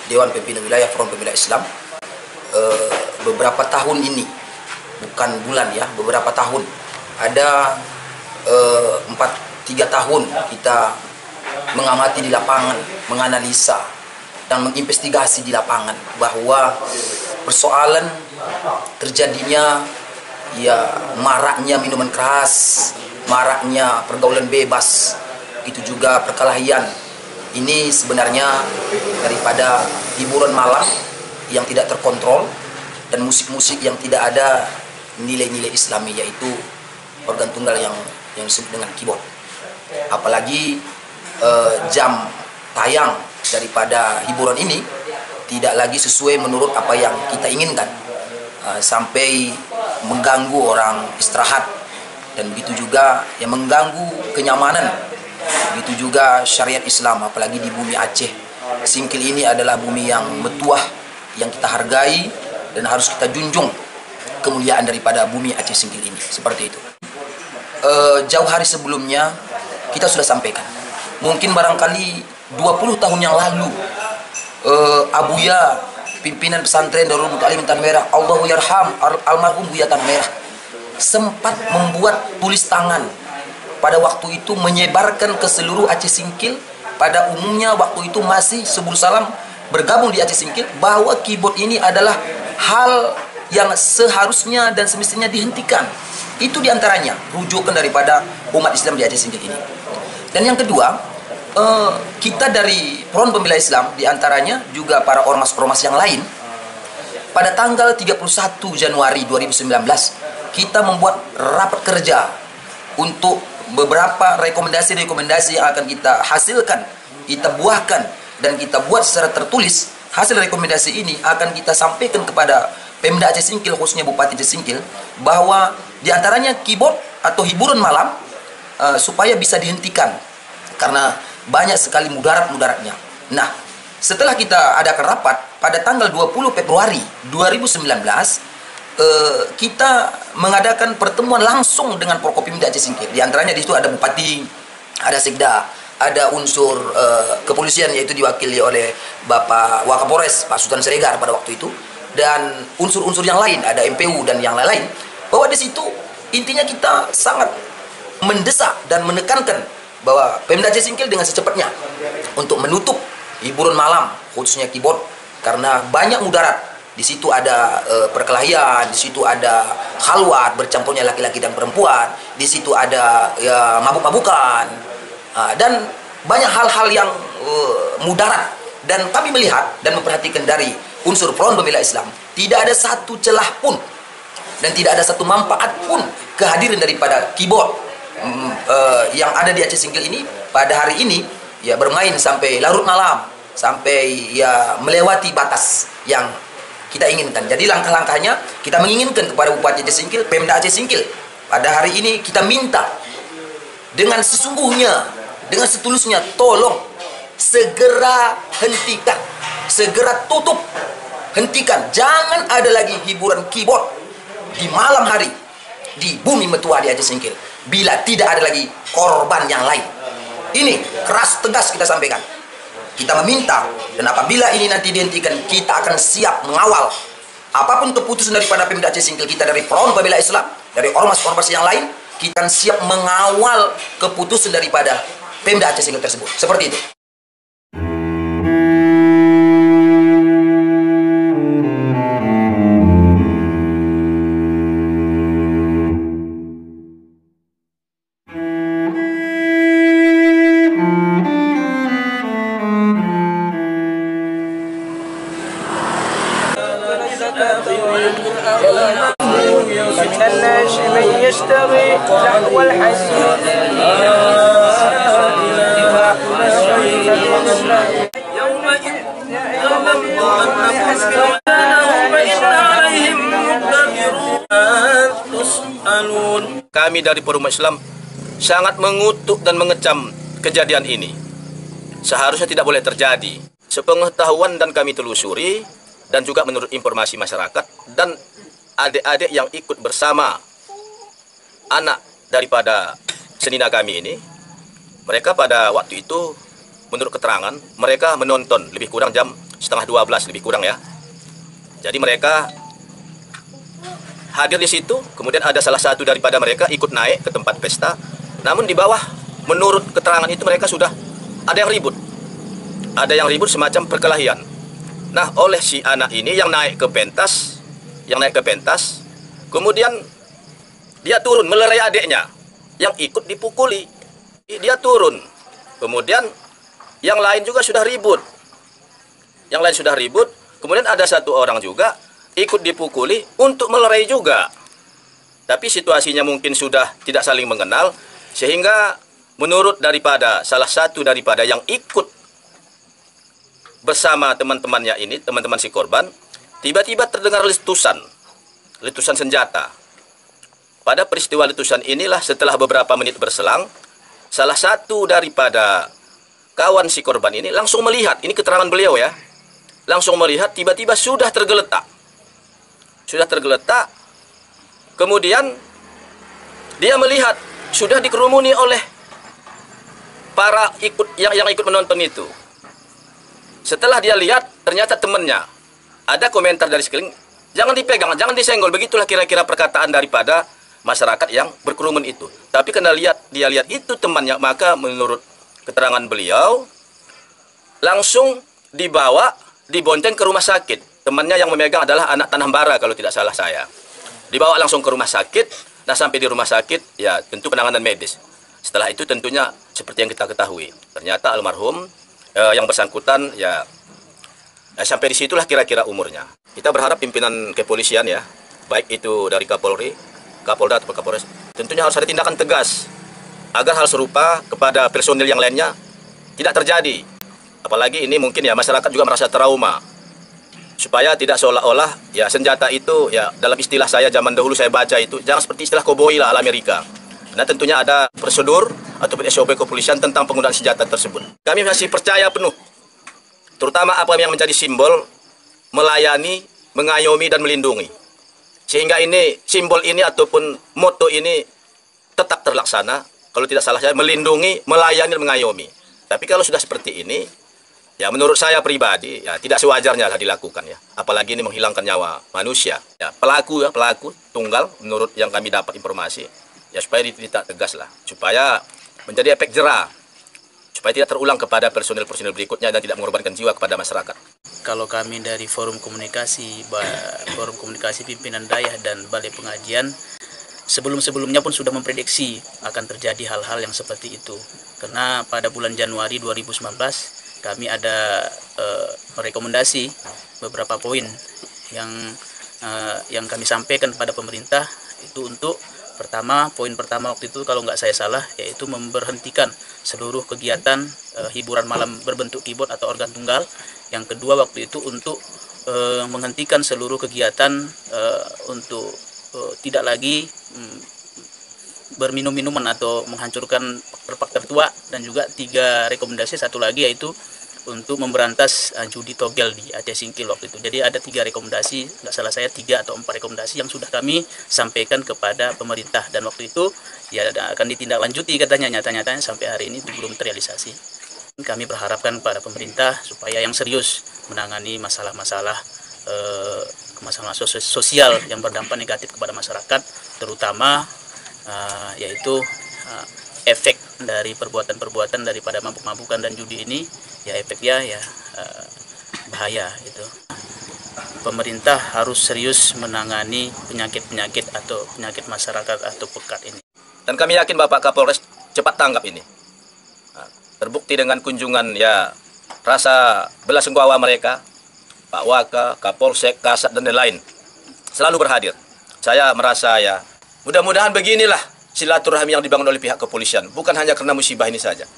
Dewan Pimpinan Wilayah Front Pembela Islam. Beberapa tahun ini, bukan bulan ya, beberapa tahun, ada 3 tahun kita mengamati di lapangan, menganalisa dan menginvestigasi di lapangan bahwa persoalan terjadinya ya maraknya minuman keras, maraknya pergaulan bebas, itu juga perkelahian. Ini sebenarnya daripada hiburan malam yang tidak terkontrol dan musik-musik yang tidak ada nilai-nilai Islami, yaitu organ tunggal yang disebut dengan keyboard. Apalagi jam tayang daripada hiburan ini tidak lagi sesuai menurut apa yang kita inginkan, sampai mengganggu orang istirahat, dan begitu juga yang mengganggu kenyamanan, begitu juga syariat Islam. Apalagi di bumi Aceh Singkil ini adalah bumi yang metuah, yang kita hargai dan harus kita junjung kemuliaan daripada bumi Aceh Singkil ini. Seperti itu. Jauh hari sebelumnya kita sudah sampaikan, mungkin barangkali 20 tahun yang lalu, Abuya, pimpinan pesantren Darul Muta'alim Tanah Merah, Allahu yarham, almarhum Buya Tanah Merah, sempat membuat tulis tangan pada waktu itu, menyebarkan ke seluruh Aceh Singkil. Pada umumnya waktu itu masih Subul Salam bergabung di Aceh Singkil, bahwa keyboard ini adalah hal yang seharusnya dan semestinya dihentikan. Itu diantaranya rujukan daripada umat Islam di Aceh Singkil ini. Dan yang kedua, kita dari Front Pembela Islam, diantaranya juga para ormas-ormas yang lain, pada tanggal 31 Januari 2019 kita membuat rapat kerja untuk beberapa rekomendasi-rekomendasi yang akan kita hasilkan, kita buahkan, dan kita buat secara tertulis. Hasil rekomendasi ini akan kita sampaikan kepada Pemda Aceh Singkil, khususnya Bupati Aceh Singkil, bahwa diantaranya keyboard atau hiburan malam supaya bisa dihentikan, karena banyak sekali mudarat-mudaratnya. Nah, setelah kita adakan rapat pada tanggal 20 Februari 2019, kita mengadakan pertemuan langsung dengan Forkopimda Aceh Singkil. Di antaranya di situ ada Bupati, ada Sekda, ada unsur kepolisian, yaitu diwakili oleh Bapak Wakapolres Pak Sultan Siregar pada waktu itu, dan unsur-unsur yang lain, ada MPU dan yang lain-lain. Bahwa di situ intinya kita sangat mendesak dan menekankan bahwa Pemda Aceh Singkil dengan secepatnya untuk menutup hiburan malam, khususnya keyboard, karena banyak mudarat. Di situ ada perkelahian, di situ ada khalwat bercampurnya laki-laki dan perempuan, di situ ada ya, mabuk-mabukan, dan banyak hal-hal yang mudarat. Dan kami melihat dan memperhatikan dari unsur Front Pembela Islam, tidak ada satu celah pun dan tidak ada satu manfaat pun kehadiran daripada keyboard yang ada di Aceh Singkil ini pada hari ini, ya bermain sampai larut malam, sampai ya melewati batas yang kita inginkan. Jadi langkah-langkahnya kita menginginkan kepada Bupati Aceh Singkil, Pemda Aceh Singkil, pada hari ini kita minta dengan sesungguhnya, dengan setulusnya, tolong segera hentikan, segera tutup, hentikan. Jangan ada lagi hiburan keyboard di malam hari di bumi metua di Aceh Singkil, bila tidak ada lagi korban yang lain. Ini keras tegas kita sampaikan. Kita meminta, dan apabila ini nanti dihentikan, kita akan siap mengawal apapun keputusan daripada Pemda Aceh Singkil. Kita dari Front Pembela Islam, dari ormas-ormas yang lain, kita akan siap mengawal keputusan daripada Pemda Aceh Singkil tersebut. Seperti itu. من الناس من يشتري لهو الحديث Kami dari Forum Islam sangat mengutuk dan mengecam kejadian ini. Seharusnya tidak boleh terjadi. Sepengetahuan dan kami telusuri, dan juga menurut informasi masyarakat dan adik-adik yang ikut bersama anak daripada senina kami ini, mereka pada waktu itu menurut keterangan mereka menonton lebih kurang jam setengah 12 lebih kurang ya. Jadi mereka hadir di situ, kemudian ada salah satu daripada mereka ikut naik ke tempat pesta. Namun di bawah, menurut keterangan itu mereka sudah ada yang ribut. Ada yang ribut semacam perkelahian. Nah, oleh si anak ini yang naik ke pentas, kemudian dia turun melerai adiknya yang ikut dipukuli. Dia turun. Kemudian yang lain juga sudah ribut. Kemudian ada satu orang juga ikut dipukuli untuk melerai juga. Tapi situasinya mungkin sudah tidak saling mengenal, sehingga menurut daripada salah satu daripada yang ikut bersama teman-temannya ini, teman-teman si korban, tiba-tiba terdengar letusan senjata. Pada peristiwa letusan inilah setelah beberapa menit berselang, salah satu daripada kawan si korban ini langsung melihat, ini keterangan beliau ya, langsung melihat tiba-tiba sudah tergeletak. Kemudian dia melihat sudah dikerumuni oleh para yang ikut menonton itu. Setelah dia lihat, ternyata temannya. Ada komentar dari sekeliling, jangan dipegang, jangan disenggol. Begitulah kira-kira perkataan daripada masyarakat yang berkerumun itu. Tapi karena dia lihat itu temannya, maka menurut keterangan beliau, langsung dibonceng ke rumah sakit. Temannya yang memegang adalah anak tanah bara kalau tidak salah saya. Dibawa langsung ke rumah sakit. Nah, sampai di rumah sakit, ya tentu penanganan medis. Setelah itu tentunya seperti yang kita ketahui, ternyata almarhum yang bersangkutan ya sampai disitulah kira-kira umurnya. Kita berharap pimpinan kepolisian ya, baik itu dari Kapolri, Kapolda atau Kapolres, tentunya harus ada tindakan tegas agar hal serupa kepada personil yang lainnya tidak terjadi. Apalagi ini mungkin ya masyarakat juga merasa trauma, supaya tidak seolah-olah ya senjata itu ya, dalam istilah saya zaman dahulu saya baca itu jangan seperti istilah koboi lah ala Amerika. Nah, tentunya ada prosedur ataupun SOP kepolisian tentang penggunaan senjata tersebut. Kami masih percaya penuh, terutama apa yang menjadi simbol melayani, mengayomi, dan melindungi. Sehingga ini, simbol ini ataupun moto ini tetap terlaksana. Kalau tidak salah saya, melindungi, melayani, dan mengayomi. Tapi kalau sudah seperti ini, ya menurut saya pribadi, ya tidak sewajarnya lah dilakukan ya. Apalagi ini menghilangkan nyawa manusia. Ya, pelaku tunggal menurut yang kami dapat informasi. Ya supaya ditindak tegas lah, supaya menjadi efek jera, supaya tidak terulang kepada personil-personil berikutnya dan tidak mengorbankan jiwa kepada masyarakat. Kalau kami dari forum komunikasi pimpinan dayah dan balai pengajian, sebelum-sebelumnya pun sudah memprediksi akan terjadi hal-hal yang seperti itu. Karena pada bulan Januari 2019 kami ada merekomendasi beberapa poin yang kami sampaikan kepada pemerintah itu untuk poin pertama waktu itu kalau nggak saya salah, yaitu memberhentikan seluruh kegiatan hiburan malam berbentuk keyboard atau organ tunggal. Yang kedua waktu itu untuk menghentikan seluruh kegiatan untuk tidak lagi berminum-minuman atau menghancurkan perpak tertua, dan juga 3 rekomendasi, satu lagi yaitu untuk memberantas judi togel di Aceh Singkil waktu itu. Jadi ada 3 rekomendasi, nggak salah saya 3 atau 4 rekomendasi yang sudah kami sampaikan kepada pemerintah, dan waktu itu ya akan ditindaklanjuti katanya, nyata-nyatanya sampai hari ini itu belum terrealisasi. Kami berharapkan pada pemerintah supaya yang serius menangani masalah-masalah sosial yang berdampak negatif kepada masyarakat, terutama yaitu efek dari perbuatan-perbuatan daripada mabuk-mabukan dan judi ini, ya efeknya ya bahaya itu. Pemerintah harus serius menangani penyakit-penyakit atau penyakit masyarakat atau pekat ini. Dan kami yakin Bapak Kapolres cepat tanggap ini. Terbukti dengan kunjungan ya rasa belasungkawa mereka, Pak Waka, Kapolsek, Kasat, dan lain-lain selalu berhadir. Saya merasa ya mudah-mudahan beginilah silaturahmi yang dibangun oleh pihak kepolisian, bukan hanya karena musibah ini saja.